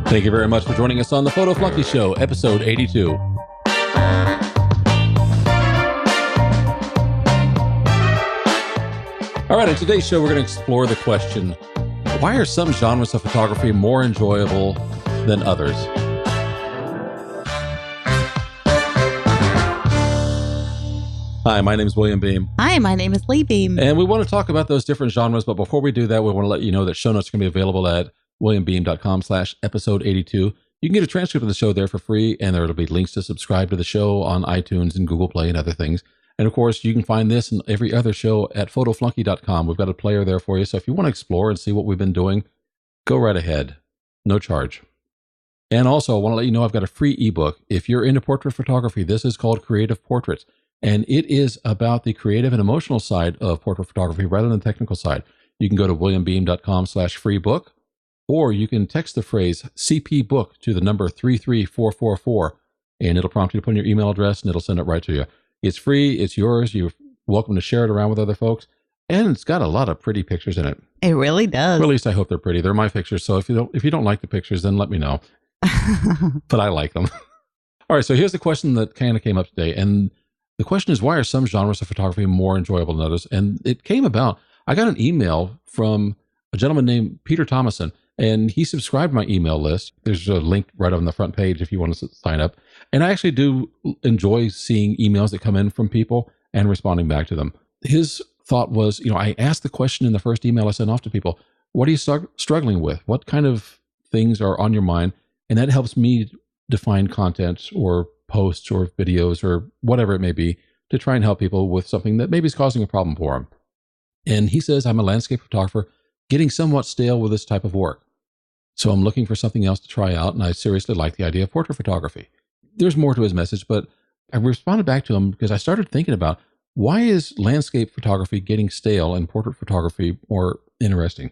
Thank you very much for joining us on the Photo Flunky Show, episode 82. All right, in today's show, we're going to explore the question, why are some genres of photography more enjoyable than others? Hi, my name is William Beem. Hi, my name is Lee Beem. And we want to talk about those different genres, but before we do that, we want to let you know that show notes are going to be available at williambeem.com/episode 82. You can get a transcript of the show there for free, and there will be links to subscribe to the show on iTunes and Google Play and other things. And of course, you can find this and every other show at photoflunky.com. We've got a player there for you, so if you want to explore and see what we've been doing, go right ahead. No charge. And also, I want to let you know I've got a free ebook. If you're into portrait photography, this is called Creative Portraits, and it is about the creative and emotional side of portrait photography rather than the technical side. You can go to williambeem.com/free book, or you can text the phrase CP book to the number 33444, and it'll prompt you to put in your email address, and it'll send it right to you. It's free. It's yours. You're welcome to share it around with other folks, and it's got a lot of pretty pictures in it. It really does. Or at least I hope they're pretty. They're my pictures, so if you don't like the pictures, then let me know. But I like them. All right, so here's the question that kind of came up today, and the question is, why are some genres of photography more enjoyable than others? And it came about, I got an email from a gentleman named Peter Thomason, and he subscribed to my email list. There's a link right on the front page if you want to sign up. And I actually do enjoy seeing emails that come in from people and responding back to them. His thought was, I asked the question in the first email I sent off to people, what are you struggling with? What kind of things are on your mind? And that helps me define content or posts or videos or whatever it may be to try and help people with something that maybe is causing a problem for them. And he says, I'm a landscape photographer getting somewhat stale with this type of work. So I'm looking for something else to try out, and I seriously like the idea of portrait photography. There's more to his message, but I responded back to him because I started thinking about, why is landscape photography getting stale and portrait photography more interesting?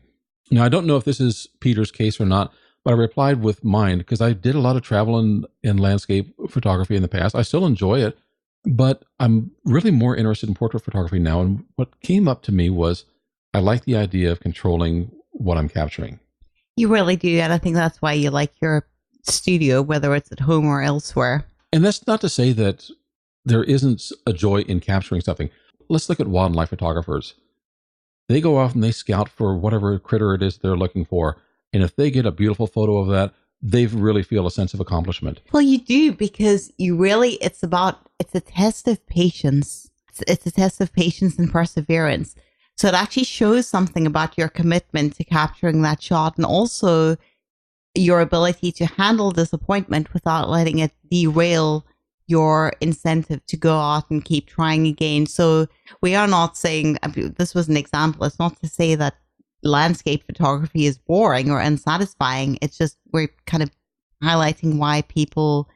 Now, I don't know if this is Peter's case or not, but I replied with mine because I did a lot of travel in landscape photography in the past. I still enjoy it, but I'm really more interested in portrait photography now. And what came up to me was, I like the idea of controlling what I'm capturing. You really do. And I think that's why you like your studio, whether it's at home or elsewhere. And that's not to say that there isn't a joy in capturing something. Let's look at wildlife photographers. They go off and they scout for whatever critter it is they're looking for. And if they get a beautiful photo of that, they really feel a sense of accomplishment. Well, you do, because it's a test of patience. It's a test of patience and perseverance. So it actually shows something about your commitment to capturing that shot, and also your ability to handle disappointment without letting it derail your incentive to go out and keep trying again. So we are not saying, this was an example, it's not to say that landscape photography is boring or unsatisfying. It's just we're kind of highlighting why people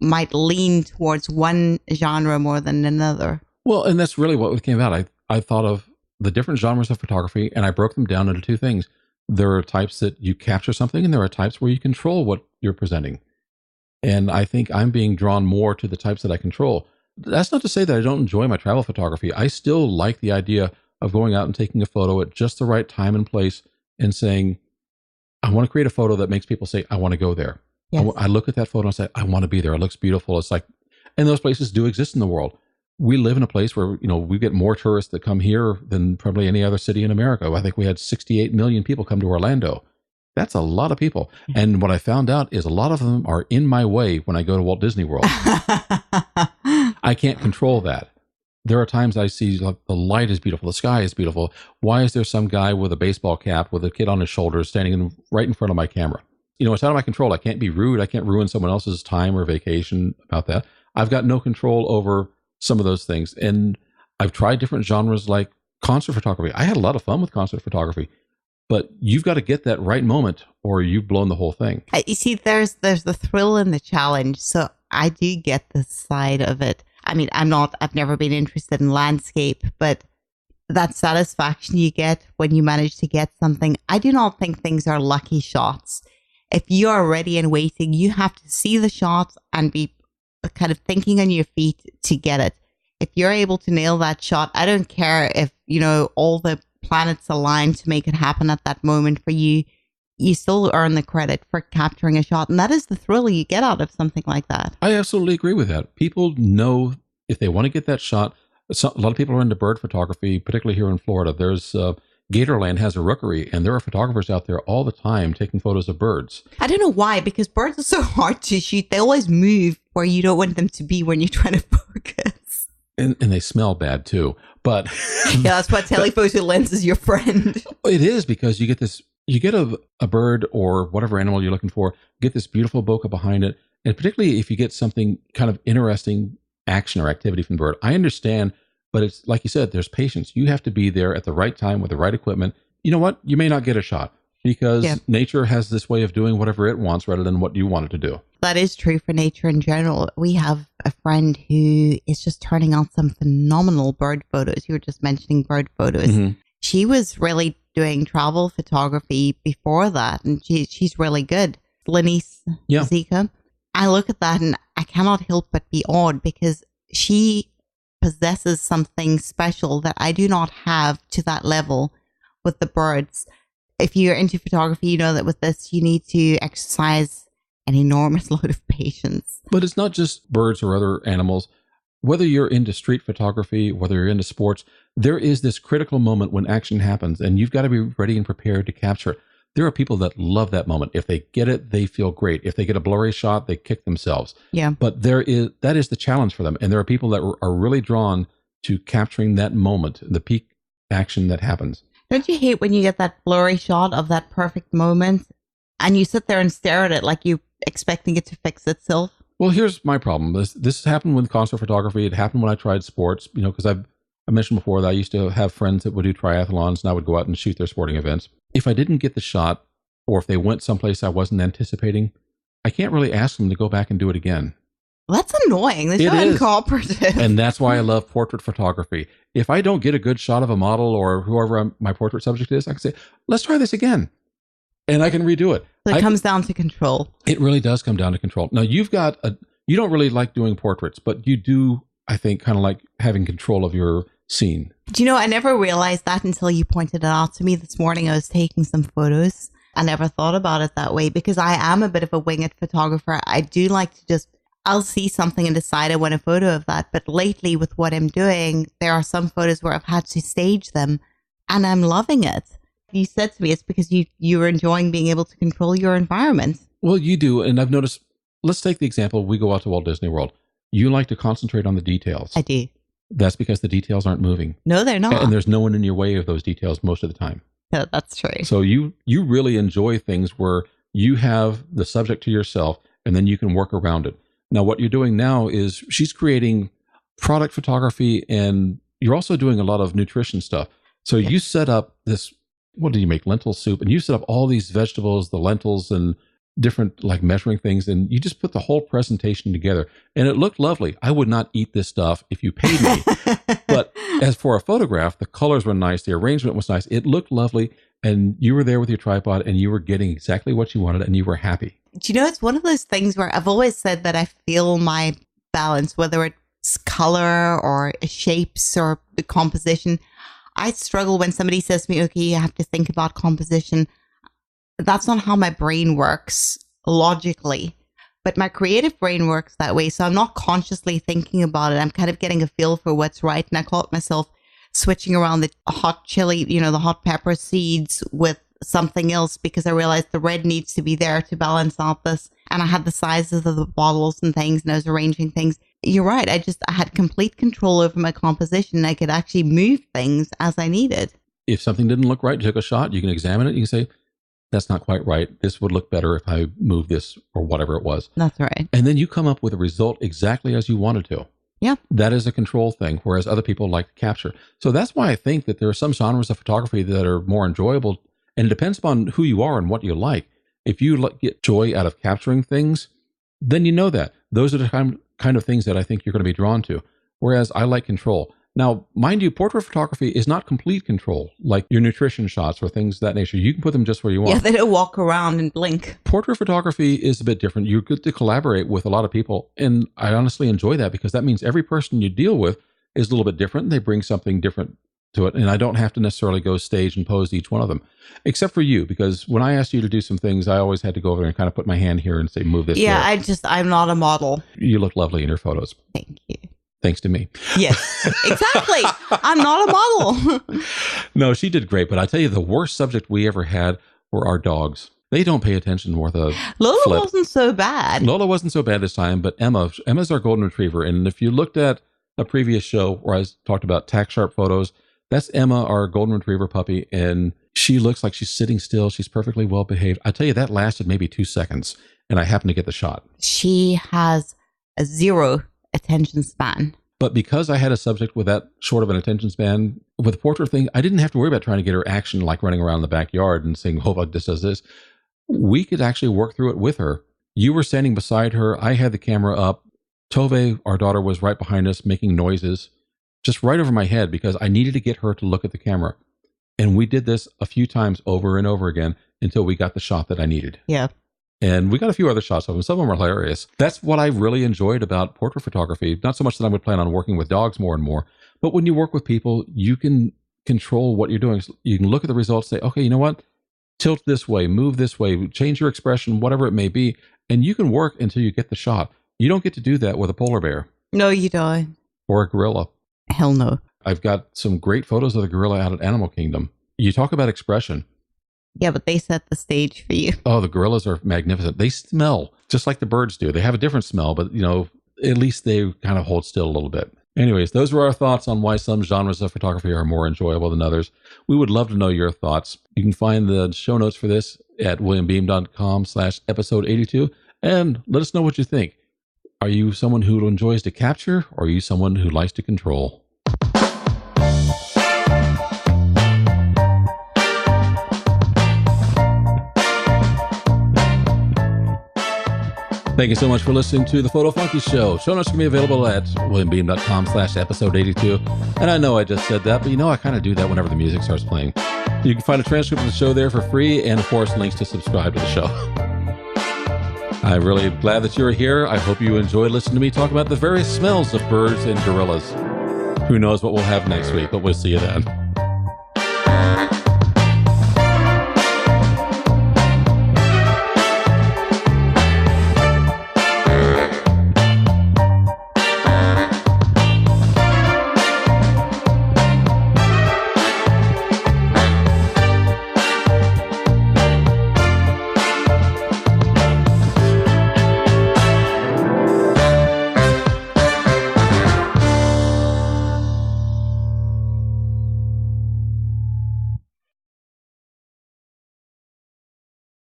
might lean towards one genre more than another. Well, and that's really what came out. I thought of the different genres of photography, and I broke them down into two things. There are types that you capture something, and there are types where you control what you're presenting. And I think I'm being drawn more to the types that I control. That's not to say that I don't enjoy my travel photography. I still like the idea of going out and taking a photo at just the right time and place and saying, I want to create a photo that makes people say, I want to go there. Yes. I look at that photo and say, I want to be there. It looks beautiful. It's like, and those places do exist in the world. We live in a place where, we get more tourists that come here than probably any other city in America. I think we had 68 million people come to Orlando. That's a lot of people. And what I found out is a lot of them are in my way when I go to Walt Disney World. I can't control that. There are times I see, like, the light is beautiful, the sky is beautiful. Why is there some guy with a baseball cap with a kid on his shoulders standing right in front of my camera? It's out of my control. I can't be rude. I can't ruin someone else's time or vacation about that. I've got no control over some of those things. And I've tried different genres like concert photography. I had a lot of fun with concert photography, but you've got to get that right moment or you've blown the whole thing. You see, there's the thrill in the challenge. So I do get this side of it. I mean, I've never been interested in landscape, but that satisfaction you get when you manage to get something. I do not think things are lucky shots. If you are ready and waiting, you have to see the shot and be kind of thinking on your feet to get it. If you're able to nail that shot, I don't care if, all the planets align to make it happen at that moment for you. you still earn the credit for capturing a shot. And that is the thrill you get out of something like that. I absolutely agree with that. People know if they want to get that shot. A lot of people are into bird photography, particularly here in Florida. There's Gatorland has a rookery, and there are photographers out there all the time taking photos of birds. I don't know why, because birds are so hard to shoot. They always move where you don't want them to be when you're trying to focus. And they smell bad too. But yeah, that's why telephoto lens is your friend. It is, because you get a bird or whatever animal you're looking for, get this beautiful bokeh behind it. And particularly if you get something kind of interesting action or activity from the bird. I understand, but it's like you said, there's patience. You have to be there at the right time with the right equipment. You know what? You may not get a shot because nature has this way of doing whatever it wants rather than what you want it to do. That is true for nature in general. We have a friend who is just turning out some phenomenal bird photos. You were just mentioning bird photos. Mm-hmm. She was really doing travel photography before that, and she's really good. Lenise Zika. I look at that and I cannot help but be awed because she possesses something special that I do not have to that level with the birds. If you're into photography, you know that with this, you need to exercise an enormous load of patience. But it's not just birds or other animals. Whether you're into street photography, whether you're into sports, there is this critical moment when action happens, and you've got to be ready and prepared to capture it. There are people that love that moment. If they get it, they feel great. If they get a blurry shot, they kick themselves. Yeah. But that is the challenge for them. And there are people that are really drawn to capturing that moment, the peak action that happens. Don't you hate when you get that blurry shot of that perfect moment and you sit there and stare at it like you're expecting it to fix itself? Well, here's my problem. This happened with concert photography. It happened when I tried sports, because I mentioned before that I used to have friends that would do triathlons and I would go out and shoot their sporting events. If I didn't get the shot, or if they went someplace I wasn't anticipating, I can't really ask them to go back and do it again. Well, that's annoying. They're so uncooperative. And that's why I love portrait photography. If I don't get a good shot of a model or whoever my portrait subject is, I can say, let's try this again. And I can redo it. So it comes down to control. It really does come down to control. Now, you don't really like doing portraits, but you do, I think, kind of like having control of your scene. Do you know, I never realized that until you pointed it out to me this morning. I was taking some photos. I never thought about it that way because I am a bit of a winged photographer. I do like to I'll see something and decide I want a photo of that. But lately with what I'm doing, there are some photos where I've had to stage them and I'm loving it. You said to me it's because you're enjoying being able to control your environment. Well, you do. And I've noticed, let's take the example, we go out to Walt Disney World. You like to concentrate on the details. I do. That's because the details aren't moving. No, they're not. And there's no one in your way of those details most of the time. No, that's true. So you really enjoy things where you have the subject to yourself and then you can work around it. Now, what you're doing now is she's creating product photography and you're also doing a lot of nutrition stuff. So you set up this, what do you make? Lentil soup. And you set up all these vegetables, the lentils and different like measuring things. And you just put the whole presentation together and it looked lovely. I would not eat this stuff if you paid me. But as for a photograph, the colors were nice. The arrangement was nice. It looked lovely. And you were there with your tripod and you were getting exactly what you wanted and you were happy. Do you know, it's one of those things where I've always said that I feel my balance, whether it's color or shapes or the composition. I struggle when somebody says to me, okay, you have to think about composition. That's not how my brain works logically, but my creative brain works that way. So I'm not consciously thinking about it. I'm kind of getting a feel for what's right. And I caught myself switching around the hot chili, the hot pepper seeds with something else because I realized the red needs to be there to balance out this. And I had the sizes of the bottles and things and I was arranging things. You're right. I had complete control over my composition. I could actually move things as I needed. If something didn't look right, you took a shot, you can examine it. You can say, that's not quite right. This would look better if I move this or whatever it was. That's right. And then you come up with a result exactly as you wanted to. Yeah. That is a control thing, whereas other people like to capture. So that's why I think that there are some genres of photography that are more enjoyable. And it depends upon who you are and what you like. If you get joy out of capturing things, then you know that. Those are the kind of things that I think you're going to be drawn to. Whereas I like control. Now, mind you, portrait photography is not complete control, like your nutrition shots or things of that nature. You can put them just where you want. Yeah, they don't walk around and blink. Portrait photography is a bit different. You're good to collaborate with a lot of people. And I honestly enjoy that because that means every person you deal with is a little bit different. They bring something different to it, and I don't have to necessarily go stage and pose each one of them, except for you, because when I asked you to do some things, I always had to go over there and kind of put my hand here and say, move this way. Yeah, I'm not a model. You look lovely in your photos. Thank you. Thanks to me. Yes, exactly. I'm not a model. No, she did great, but I tell you, the worst subject we ever had were our dogs. They don't pay attention worth a Lola flip. wasn't so bad. Lola wasn't so bad this time, but Emma's our golden retriever. And if you looked at a previous show where I talked about tack sharp photos, that's Emma, our golden retriever puppy. And she looks like she's sitting still. She's perfectly well behaved. I tell you, that lasted maybe 2 seconds, and I happened to get the shot. She has a 0 attention span. But because I had a subject with that short of an attention span, with the portrait thing, I didn't have to worry about trying to get her action, like running around the backyard and saying, oh, this does this. We could actually work through it with her. You were standing beside her. I had the camera up. Tove, our daughter, was right behind us making noises just right over my head because I needed to get her to look at the camera. And we did this a few times over and over again until we got the shot that I needed. Yeah. And we got a few other shots of them. Some of them are hilarious. That's what I really enjoyed about portrait photography. Not so much that I would plan on working with dogs more and more, but when you work with people, you can control what you're doing. You can look at the results, say, okay, you know what? Tilt this way, move this way, change your expression, whatever it may be. And you can work until you get the shot. You don't get to do that with a polar bear. No, you don't. Or a gorilla. Hell no. I've got some great photos of the gorilla out at Animal Kingdom. You talk about expression. Yeah, but they set the stage for you. Oh, the gorillas are magnificent. They smell just like the birds do. They have a different smell, but, at least they kind of hold still a little bit. Anyways, those were our thoughts on why some genres of photography are more enjoyable than others. We would love to know your thoughts. You can find the show notes for this at williambeem.com/episode 82, and let us know what you think. Are you someone who enjoys to capture, or are you someone who likes to control? Thank you so much for listening to the Photo Funky Show. Show notes can be available at williambeem.com/episode 82. And I know I just said that, but I kind of do that whenever the music starts playing. You can find a transcript of the show there for free, and of course, links to subscribe to the show. I'm really glad that you're here. I hope you enjoyed listening to me talk about the various smells of birds and gorillas. Who knows what we'll have next week, but we'll see you then.